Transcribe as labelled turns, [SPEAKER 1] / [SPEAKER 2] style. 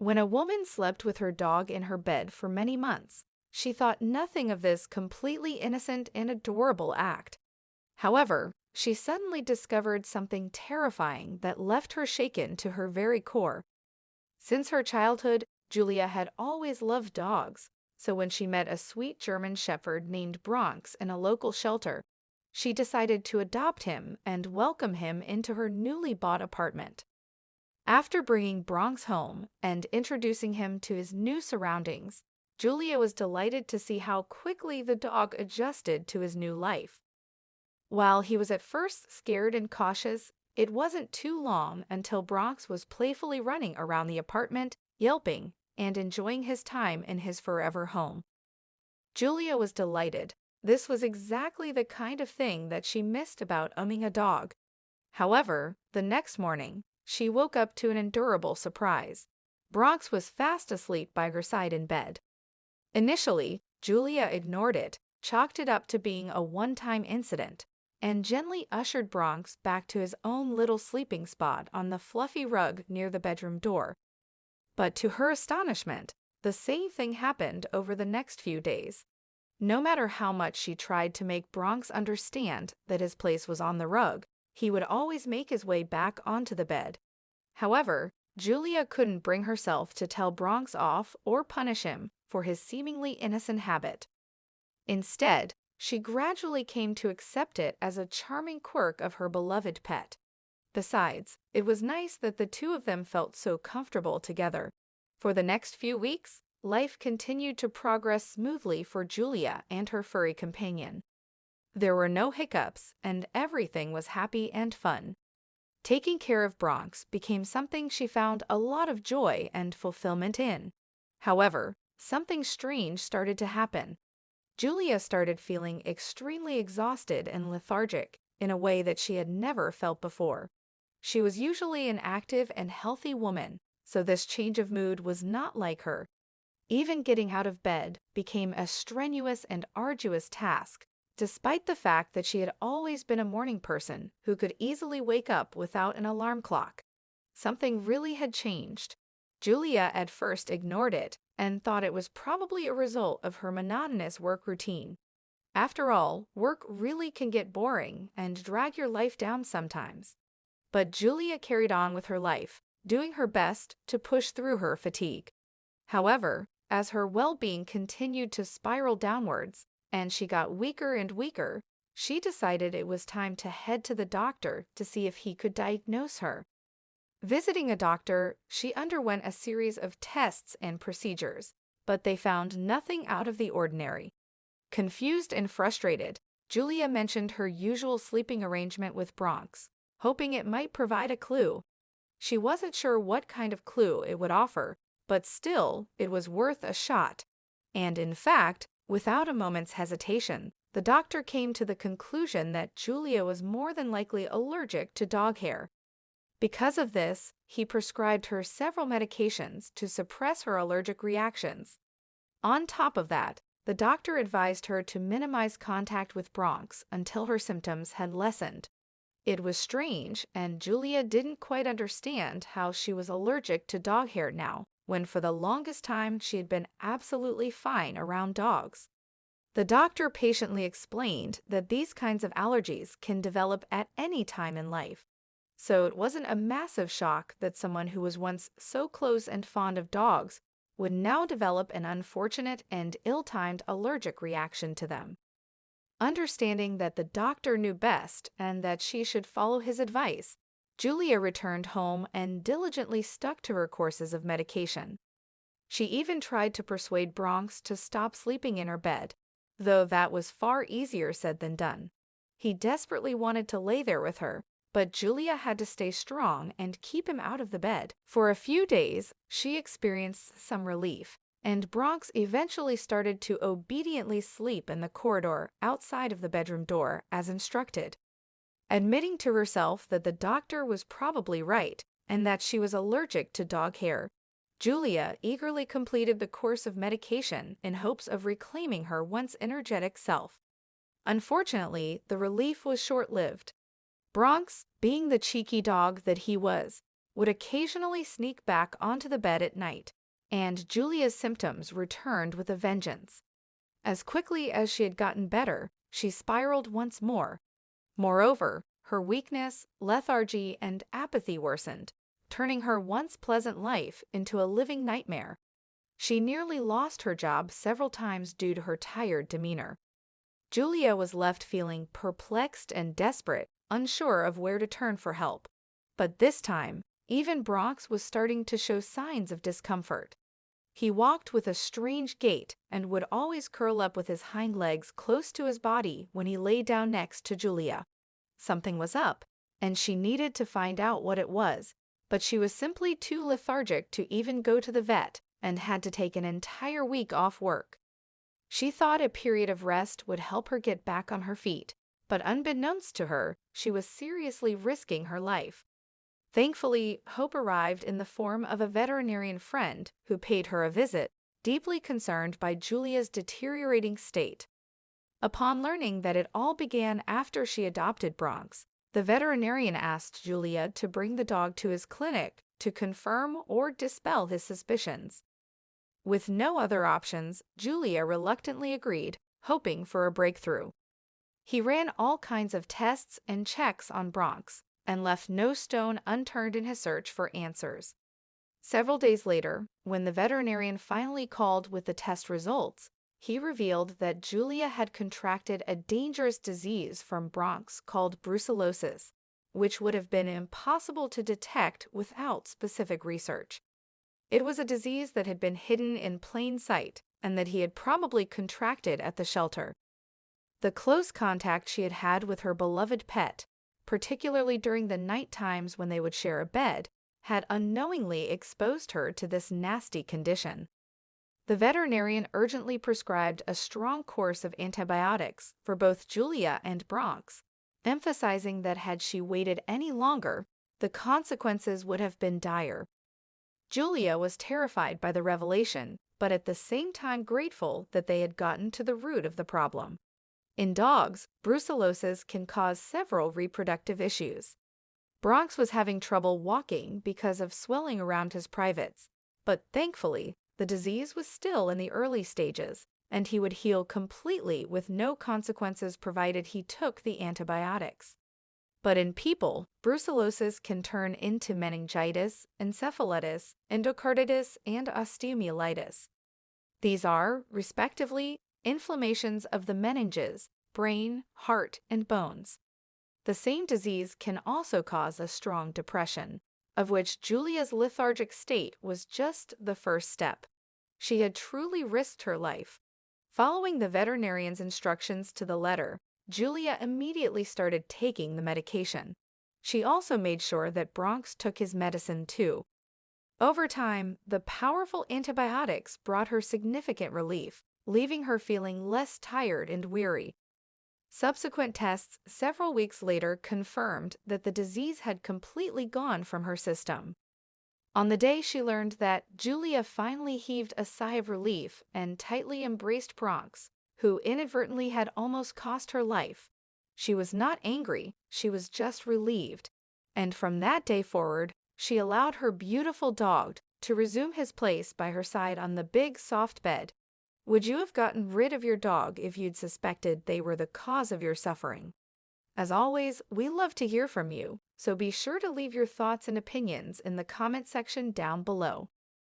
[SPEAKER 1] When a woman slept with her dog in her bed for many months, she thought nothing of this completely innocent and adorable act. However, she suddenly discovered something terrifying that left her shaken to her very core. Since her childhood, Julia had always loved dogs, so when she met a sweet German shepherd named Bronx in a local shelter, she decided to adopt him and welcome him into her newly bought apartment. After bringing Bronx home and introducing him to his new surroundings, Julia was delighted to see how quickly the dog adjusted to his new life. While he was at first scared and cautious, it wasn't too long until Bronx was playfully running around the apartment, yelping, and enjoying his time in his forever home. Julia was delighted. This was exactly the kind of thing that she missed about owning a dog. However, the next morning, she woke up to an endurable surprise. Bronx was fast asleep by her side in bed. Initially, Julia ignored it, chalked it up to being a one-time incident, and gently ushered Bronx back to his own little sleeping spot on the fluffy rug near the bedroom door. But to her astonishment, the same thing happened over the next few days. No matter how much she tried to make Bronx understand that his place was on the rug, he would always make his way back onto the bed. However, Julia couldn't bring herself to tell Bronx off or punish him for his seemingly innocent habit. Instead, she gradually came to accept it as a charming quirk of her beloved pet. Besides, it was nice that the two of them felt so comfortable together. For the next few weeks, life continued to progress smoothly for Julia and her furry companion. There were no hiccups, and everything was happy and fun. Taking care of Bronx became something she found a lot of joy and fulfillment in. However, something strange started to happen. Julia started feeling extremely exhausted and lethargic in a way that she had never felt before. She was usually an active and healthy woman, so this change of mood was not like her. Even getting out of bed became a strenuous and arduous task, despite the fact that she had always been a morning person who could easily wake up without an alarm clock. Something really had changed. Julia at first ignored it and thought it was probably a result of her monotonous work routine. After all, work really can get boring and drag your life down sometimes. But Julia carried on with her life, doing her best to push through her fatigue. However, as her well-being continued to spiral downwards and she got weaker and weaker, she decided it was time to head to the doctor to see if he could diagnose her. Visiting a doctor, she underwent a series of tests and procedures, but they found nothing out of the ordinary. Confused and frustrated, Julia mentioned her usual sleeping arrangement with Bronx, hoping it might provide a clue. She wasn't sure what kind of clue it would offer, but still, it was worth a shot. And in fact, without a moment's hesitation, the doctor came to the conclusion that Julia was more than likely allergic to dog hair. Because of this, he prescribed her several medications to suppress her allergic reactions. On top of that, the doctor advised her to minimize contact with Bronx until her symptoms had lessened. It was strange, and Julia didn't quite understand how she was allergic to dog hair now, when for the longest time she had been absolutely fine around dogs. The doctor patiently explained that these kinds of allergies can develop at any time in life. So it wasn't a massive shock that someone who was once so close and fond of dogs would now develop an unfortunate and ill-timed allergic reaction to them. Understanding that the doctor knew best and that she should follow his advice, Julia returned home and diligently stuck to her courses of medication. She even tried to persuade Bronx to stop sleeping in her bed, though that was far easier said than done. He desperately wanted to lay there with her, but Julia had to stay strong and keep him out of the bed. For a few days, she experienced some relief, and Bronx eventually started to obediently sleep in the corridor outside of the bedroom door as instructed. Admitting to herself that the doctor was probably right and that she was allergic to dog hair, Julia eagerly completed the course of medication in hopes of reclaiming her once energetic self. Unfortunately, the relief was short-lived. Bronx, being the cheeky dog that he was, would occasionally sneak back onto the bed at night, and Julia's symptoms returned with a vengeance. As quickly as she had gotten better, she spiraled once more. Moreover, her weakness, lethargy, and apathy worsened, turning her once pleasant life into a living nightmare. She nearly lost her job several times due to her tired demeanor. Julia was left feeling perplexed and desperate, unsure of where to turn for help. But this time, even Bronx was starting to show signs of discomfort. He walked with a strange gait and would always curl up with his hind legs close to his body when he lay down next to Julia. Something was up, and she needed to find out what it was, but she was simply too lethargic to even go to the vet and had to take an entire week off work. She thought a period of rest would help her get back on her feet, but unbeknownst to her, she was seriously risking her life. Thankfully, hope arrived in the form of a veterinarian friend who paid her a visit, deeply concerned by Julia's deteriorating state. Upon learning that it all began after she adopted Bronx, the veterinarian asked Julia to bring the dog to his clinic to confirm or dispel his suspicions. With no other options, Julia reluctantly agreed, hoping for a breakthrough. He ran all kinds of tests and checks on Bronx, and left no stone unturned in his search for answers. Several days later, when the veterinarian finally called with the test results, he revealed that Julia had contracted a dangerous disease from Bronx called brucellosis, which would have been impossible to detect without specific research. It was a disease that had been hidden in plain sight and that he had probably contracted at the shelter. The close contact she had had with her beloved pet, particularly during the night times when they would share a bed, had unknowingly exposed her to this nasty condition. The veterinarian urgently prescribed a strong course of antibiotics for both Julia and Bronx, emphasizing that had she waited any longer, the consequences would have been dire. Julia was terrified by the revelation, but at the same time grateful that they had gotten to the root of the problem. In dogs, brucellosis can cause several reproductive issues. Bronx was having trouble walking because of swelling around his privates, but thankfully, the disease was still in the early stages, and he would heal completely with no consequences provided he took the antibiotics. But in people, brucellosis can turn into meningitis, encephalitis, endocarditis, and osteomyelitis. These are, respectively, inflammations of the meninges, brain, heart, and bones. The same disease can also cause a strong depression, of which Julia's lethargic state was just the first step. She had truly risked her life. Following the veterinarian's instructions to the letter, Julia immediately started taking the medication. She also made sure that Bronx took his medicine too. Over time, the powerful antibiotics brought her significant relief, leaving her feeling less tired and weary. Subsequent tests several weeks later confirmed that the disease had completely gone from her system. On the day she learned that, Julia finally heaved a sigh of relief and tightly embraced Bronx, who inadvertently had almost cost her life. She was not angry, she was just relieved. And from that day forward, she allowed her beautiful dog to resume his place by her side on the big, soft bed. Would you have gotten rid of your dog if you'd suspected they were the cause of your suffering? As always, we love to hear from you, so be sure to leave your thoughts and opinions in the comment section down below.